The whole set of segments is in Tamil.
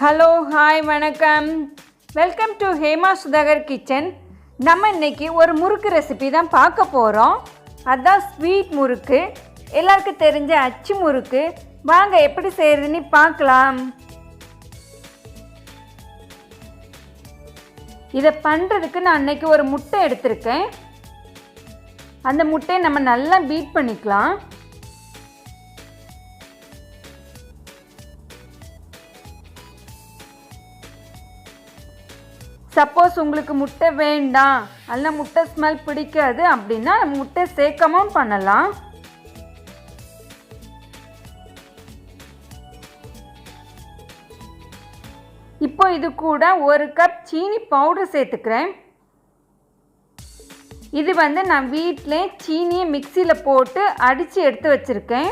ஹலோ ஹாய் வணக்கம். Welcome to Hema Sudhakar kitchen. நம்ம இன்றைக்கி ஒரு முறுக்கு ரெசிபி தான் பார்க்க போகிறோம். அதுதான் ஸ்வீட் முறுக்கு, எல்லாருக்கும் தெரிஞ்ச அச்சு முறுக்கு. வாங்க எப்படி செய்கிறதுன்னு பார்க்கலாம். இதை பண்ணுறதுக்கு நான் அன்றைக்கி ஒரு முட்டை எடுத்திருக்கேன். அந்த முட்டையை நம்ம நல்லா பீட் பண்ணிக்கலாம். சப்போஸ் உங்களுக்கு முட்டை வேண்டாம், அல்ல முட்டை ஸ்மெல் பிடிக்காது அப்படின்னா முட்டை சேர்க்காமல் பண்ணலாம். இப்போ இது கூட 1 கப் சீனி பவுடர் சேர்த்துக்கிறேன். இது நான் வீட்டிலே சீனியை மிக்சியில் போட்டு அடித்து எடுத்து வச்சுருக்கேன்.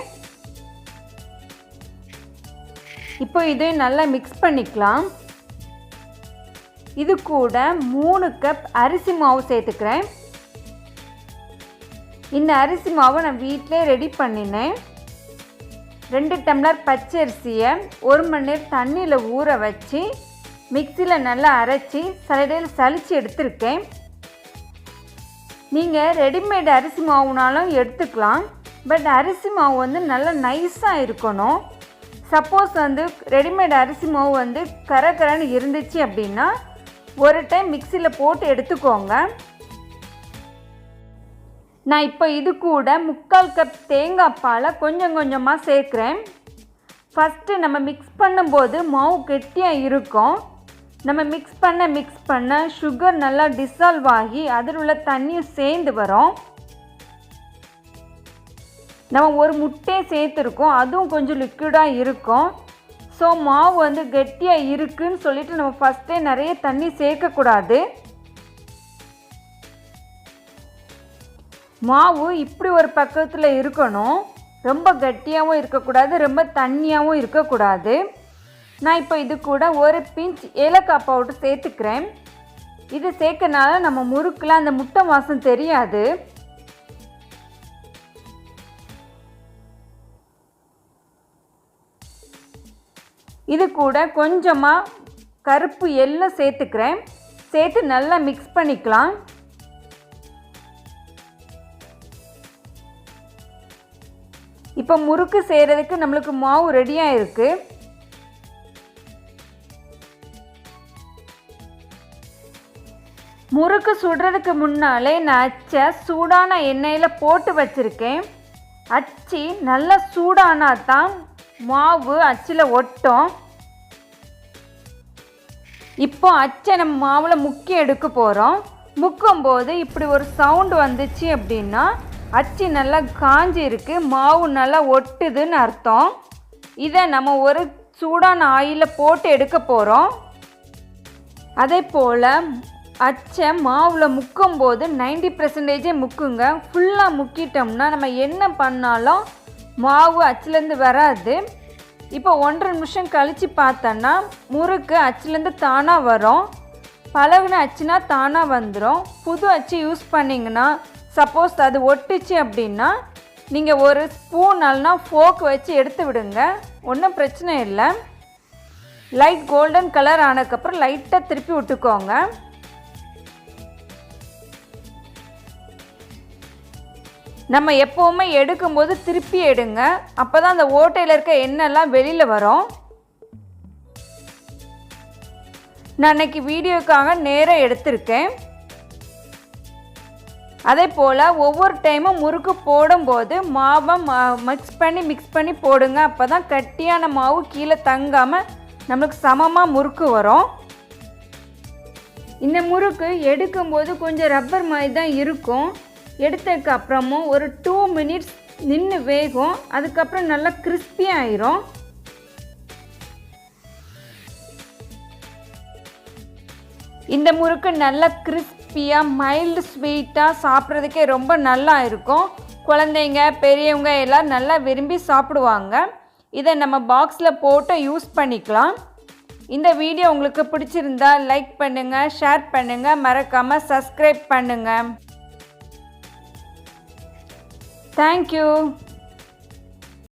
இப்போ இதையும் நல்லா மிக்ஸ் பண்ணிக்கலாம். இது கூட 3 கப் அரிசி மாவு சேர்த்துக்கிறேன். இந்த அரிசி மாவை நான் வீட்டிலே ரெடி பண்ணினேன். 2 டம்ளர் பச்சரிசியை 1 மணி நேரம் தண்ணியில் ஊற வச்சு மிக்சியில் நல்லா அரைச்சி சலடையில் சலித்து எடுத்துருக்கேன். நீங்கள் ரெடிமேட் அரிசி மாவுனாலும் எடுத்துக்கலாம். பட் அரிசி மாவு நல்லா நைஸாக இருக்கணும். சப்போஸ் ரெடிமேட் அரிசி மாவு கரன்னு இருந்துச்சு அப்படின்னா ஒரு டைம் மிக்சியில் போட்டு எடுத்துக்கோங்க. நான் இப்போ இது கூட 3/4 கப் தேங்காய் பாலை கொஞ்சம் கொஞ்சமாக சேர்க்குறேன். ஃபஸ்ட்டு நம்ம மிக்ஸ் பண்ணும்போது மாவு கெட்டியாக இருக்கும். நம்ம மிக்ஸ் பண்ண சுகர் நல்லா டிசால்வ் ஆகி அதில் உள்ள தண்ணியும் சேர்ந்து வரும். நம்ம ஒரு முட்டையை சேர்த்துருக்கோம், அதுவும் கொஞ்சம் லிக்விடாக இருக்கும். ஸோ மாவு கெட்டியாக இருக்குதுன்னு சொல்லிட்டு நம்ம ஃபஸ்ட்டே நிறைய தண்ணி சேர்க்கக்கூடாது. மாவு இப்படி ஒரு பக்கத்தில் இருக்கணும். ரொம்ப கெட்டியாகவும் இருக்கக்கூடாது, ரொம்ப தண்ணியாகவும் இருக்கக்கூடாது. நான் இப்போ இது கூட 1 பிஞ்ச் ஏலக்காய் பவுடர் சேர்த்துக்கிறேன். இது சேர்க்கனால நம்ம முறுக்கில் அந்த முட்டை வாசம் தெரியாது. இது கூட கொஞ்சமாக கருப்பு எள்ளு சேர்த்துக்கிறேன். சேர்த்து நல்லா மிக்ஸ் பண்ணிக்கலாம். இப்போ முறுக்கு செய்கிறதுக்கு நம்மளுக்கு மாவு ரெடியாக இருக்குது. முறுக்கு சுடுறதுக்கு முன்னாலே நான் அச்சை சூடான எண்ணெயில் போட்டு வச்சுருக்கேன். அச்சு நல்லா சூடானா தான் மாவு அச்சில் ஒட்டும். இப்போ அச்சை நம்ம மாவில் முக்கி எடுக்க போகிறோம். முக்கும்போது இப்படி ஒரு சவுண்டு வந்துச்சு அப்படின்னா அச்சு நல்லா காஞ்சி இருக்கு, மாவு நல்லா ஒட்டுதுன்னு அர்த்தம். இதை நம்ம ஒரு சூடான ஆயிலில் போட்டு எடுக்க போகிறோம். அதே போல் அச்சை மாவில் முக்கும்போது 90% முக்குங்க. ஃபுல்லாக முக்கிட்டோம்னா நம்ம என்ன பண்ணாலும் மாவு அச்சிலேருந்து வராது. இப்போ 1.5 நிமிஷம் கழித்து பார்த்தோன்னா முறுக்கு அச்சிலேருந்து தானாக வரும். பழகுன அச்சுனா தானாக வந்துடும். புது அச்சு யூஸ் பண்ணிங்கன்னா சப்போஸ் அது ஒட்டுச்சு அப்படின்னா நீங்கள் ஒரு ஸ்பூன் அல்லனா ஃபோக் வச்சு எடுத்து விடுங்க, ஒன்றும் பிரச்சனை இல்லை. லைட் கோல்டன் கலர் ஆனதுக்கப்புறம் லைட்டாக திருப்பி விட்டுக்கோங்க. நம்ம எப்போவுமே எடுக்கும்போது திருப்பி எடுங்க, அப்போ தான் அந்த ஓட்டையில் இருக்க எண்ணெய்லாம் வெளியில் வரும். நான் அன்றைக்கி வீடியோக்காக நேரம் எடுத்திருக்கேன். அதே போல் ஒவ்வொரு டைமும் முறுக்கு போடும்போது மாவை மிக்ஸ் பண்ணி போடுங்க. அப்போ தான் கட்டியான மாவு கீழே தங்காமல் நம்மளுக்கு சமமாக முறுக்கு வரும். இந்த முறுக்கு எடுக்கும்போது கொஞ்சம் ரப்பர் மாதிரி தான் இருக்கும். எடுத்ததுக்கு அப்புறமும் ஒரு 2 மினிட்ஸ் நின்று வேகும். அதுக்கப்புறம் நல்லா கிறிஸ்பியாக ஆயிரும். இந்த முறுக்கு நல்லா கிறிஸ்பியாக மைல்டு ஸ்வீட்டாக சாப்பிட்றதுக்கே ரொம்ப நல்லா இருக்கும். குழந்தைங்க பெரியவங்க எல்லாம் நல்லா விரும்பி சாப்பிடுவாங்க. இதை நம்ம பாக்ஸில் போட்டு யூஸ் பண்ணிக்கலாம். இந்த வீடியோ உங்களுக்கு பிடிச்சிருந்தா லைக் பண்ணுங்கள், ஷேர் பண்ணுங்கள், மறக்காமல் சப்ஸ்கிரைப் பண்ணுங்கள். Thank you.